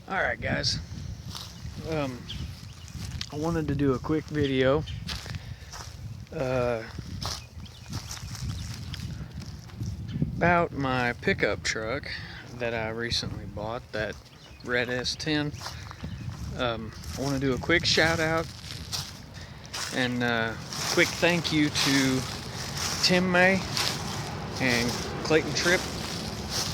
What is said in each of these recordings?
Alright guys, I wanted to do a quick video about my pickup truck that I recently bought, that red S10. I want to do a quick shout out and quick thank you to Tim May and Clayton Tripp.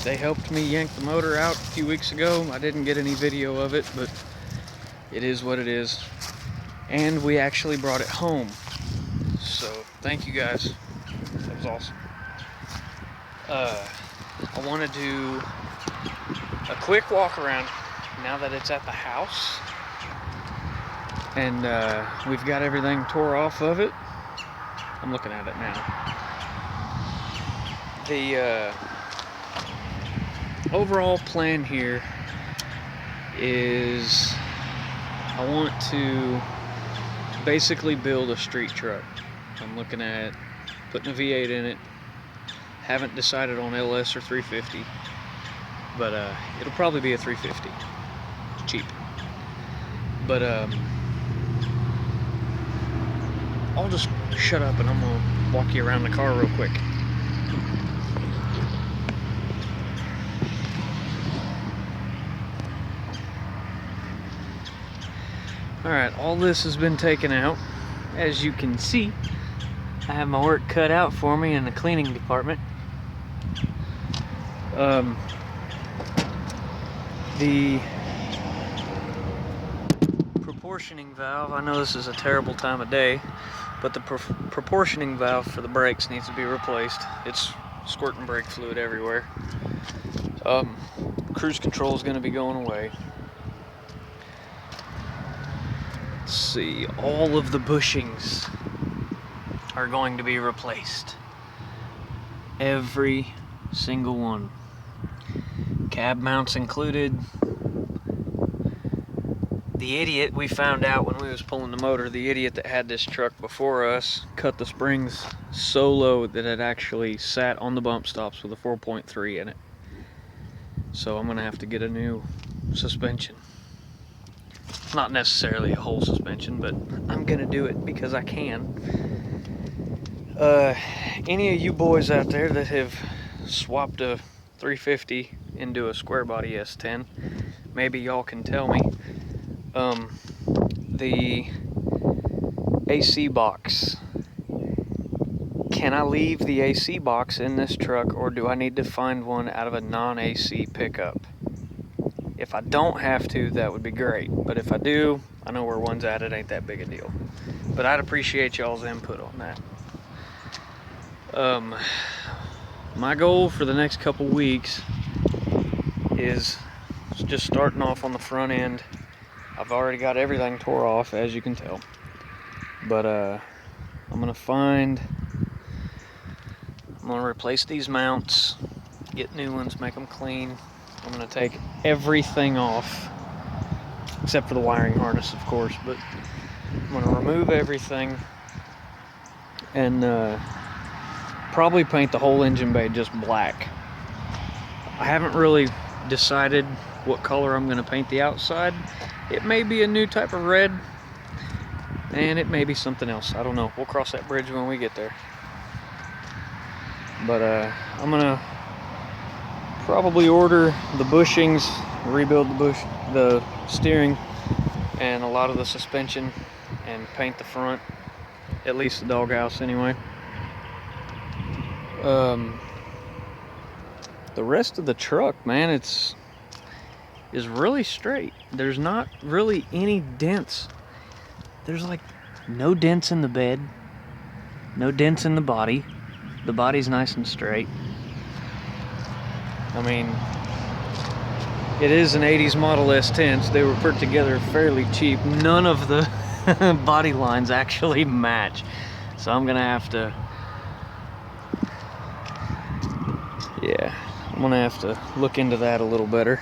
They helped me yank the motor out a few weeks ago. I didn't get any video of it, but it is what it is. And we actually brought it home. So thank you guys. That was awesome. I want to do a quick walk around now that it's at the house. And we've got everything tore off of it. I'm looking at it now. The overall plan here is I want to basically build a street truck. I'm looking at putting a V8 in it. Haven't decided on LS or 350, but it'll probably be a 350. It's cheap. But I'll just shut up and I'm gonna walk you around the car real quick. Alright, all this has been taken out. As you can see, I have my work cut out for me in the cleaning department. The proportioning valve, I know this is a terrible time of day, but the proportioning valve for the brakes needs to be replaced. It's squirting brake fluid everywhere. Cruise control is going to be going away. Let's see, all of the bushings are going to be replaced. Every single one. Cab mounts included. The idiot, we found out when we was pulling the motor, the idiot that had this truck before us cut the springs so low that it actually sat on the bump stops with a 4.3 in it. So I'm gonna have to get a new suspension. Not necessarily a whole suspension, but I'm gonna do it because I can. Any of you boys out there that have swapped a 350 into a square body S10, maybe y'all can tell me. The AC box. Can I leave the AC box in this truck, or do I need to find one out of a non-AC pickup? If I don't have to, that would be great. But if I do, I know where one's at. It ain't that big a deal. But I'd appreciate y'all's input on that. My goal for the next couple weeks is just starting off on the front end. I've already got everything tore off, as you can tell. But I'm gonna replace these mounts, get new ones, make them clean. I'm gonna take everything off, except for the wiring harness, of course, but I'm gonna remove everything and probably paint the whole engine bay just black. I haven't really decided what color I'm gonna paint the outside. It may be a new type of red, and it may be something else. I don't know. We'll cross that bridge when we get there. But I'm gonna probably order the bushings, rebuild the steering, and a lot of the suspension, and paint the front, at least the doghouse anyway. The rest of the truck, man, is really straight. There's not really any dents. There's like no dents in the bed, no dents in the body. The body's nice and straight. I mean, it is an 80s model S10, so they were put together fairly cheap. None of the body lines actually match. So I'm gonna have to, I'm gonna have to look into that a little better.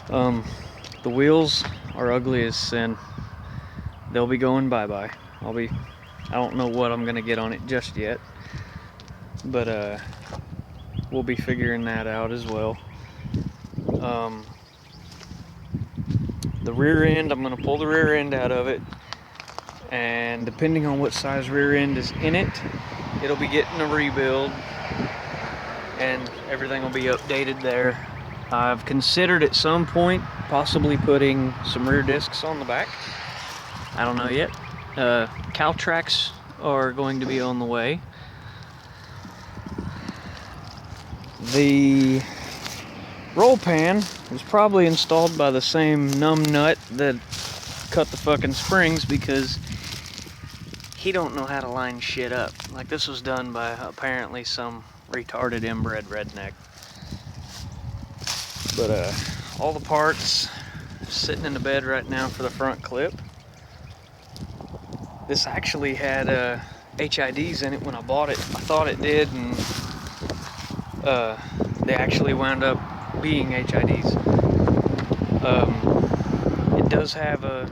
The wheels are ugly as sin. They'll be going bye-bye. I don't know what I'm gonna get on it just yet, but we'll be figuring that out as well. The rear end, I'm going to pull the rear end out of it, and depending on what size rear end is in it, it'll be getting a rebuild and everything will be updated there. I've considered at some point possibly putting some rear discs on the back. I don't know yet. Cow tracks are going to be on the way. The roll pan was probably installed by the same numb nut that cut the fucking springs, because he don't know how to line shit up. Like, this was done by apparently some retarded inbred redneck. But all the parts sitting in the bed right now for the front clip. This actually had HIDs in it when I bought it. I thought it did, and they actually wound up being HIDs. It does have a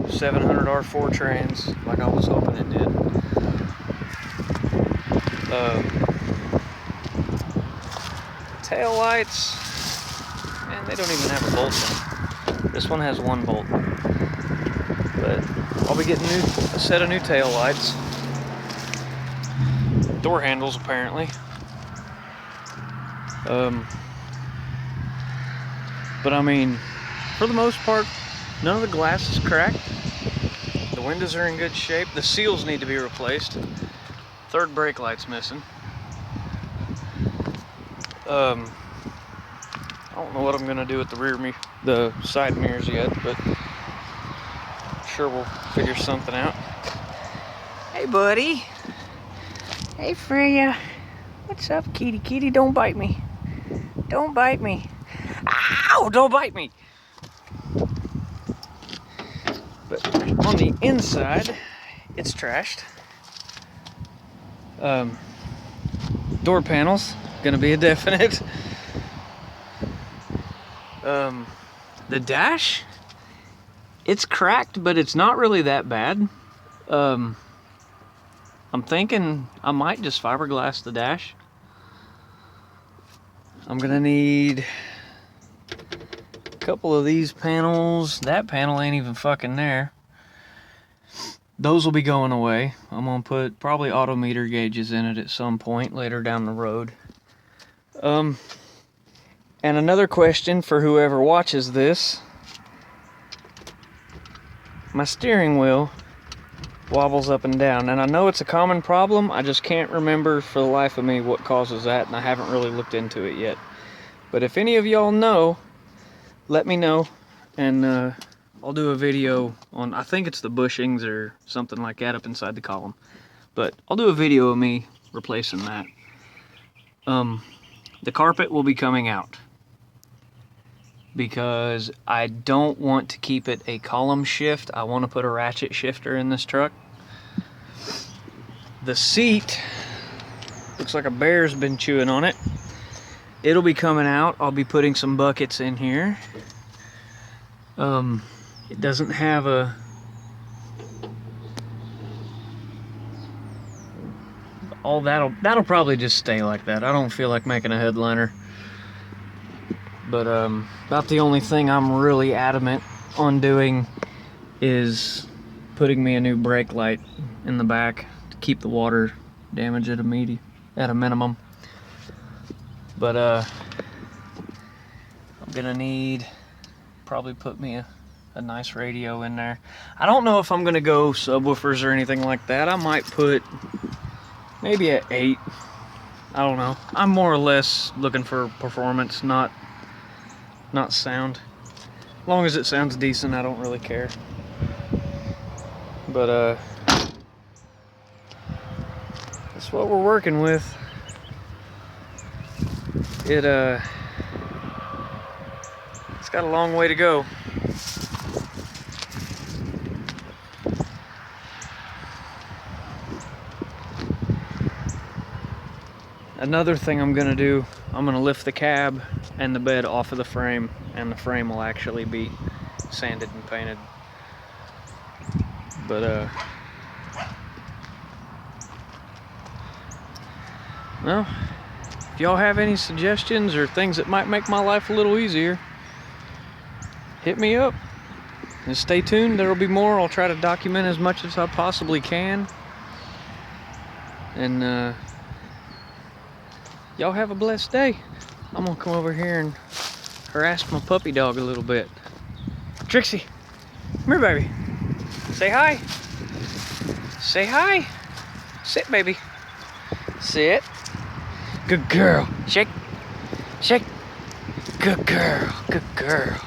700R4 trans, like I was hoping it did. Tail lights, and they don't even have a bolt in them. This one has one bolt. But I'll be getting a set of new tail lights. Door handles, apparently. But I mean, for the most part, none of the glass is cracked. The windows are in good shape. The seals need to be replaced. Third brake light's missing. I don't know what I'm gonna do with the side mirrors yet, but I'm sure we'll figure something out. Hey, buddy. Hey, Freyja. What's up, kitty? Kitty, don't bite me. Don't bite me. Ow! Don't bite me. But on the inside, it's trashed. Door panels, gonna be a definite. The dash, it's cracked, but it's not really that bad. I'm thinking I might just fiberglass the dash. I'm gonna need a couple of these panels. That panel ain't even fucking there. Those will be going away. I'm gonna put probably autometer gauges in it at some point later down the road. And another question for whoever watches this. My steering wheel wobbles up and down, and I know it's a common problem. I just can't remember for the life of me what causes that, and I haven't really looked into it yet. But if any of y'all know, let me know, and I'll do a video on, I think it's the bushings or something like that up inside the column. But I'll do a video of me replacing that. The carpet will be coming out, because I don't want to keep it a column shift. I want to put a ratchet shifter in this truck. The seat looks like a bear's been chewing on it. It'll be coming out. I'll be putting some buckets in here. It doesn't have that'll probably just stay like that. I don't feel like making a headliner. But about the only thing I'm really adamant on doing is putting me a new brake light in the back to keep the water damage at a minimum. But I'm gonna need probably put me a nice radio in there. I don't know if I'm gonna go subwoofers or anything like that. I might put maybe an 8. I don't know. I'm more or less looking for performance, not sound. As long as it sounds decent, I don't really care. But that's what we're working with. It's got a long way to go. Another thing I'm gonna do, I'm gonna lift the cab and the bed off of the frame, and the frame will actually be sanded and painted. But well, If y'all have any suggestions or things that might make my life a little easier, hit me up. And stay tuned, there will be more. I'll try to document as much as I possibly can. And y'all have a blessed day. I'm gonna come over here and harass my puppy dog a little bit. Trixie, come here, baby. Say hi. Say hi. Sit, baby. Sit. Good girl. Shake. Shake. Good girl. Good girl.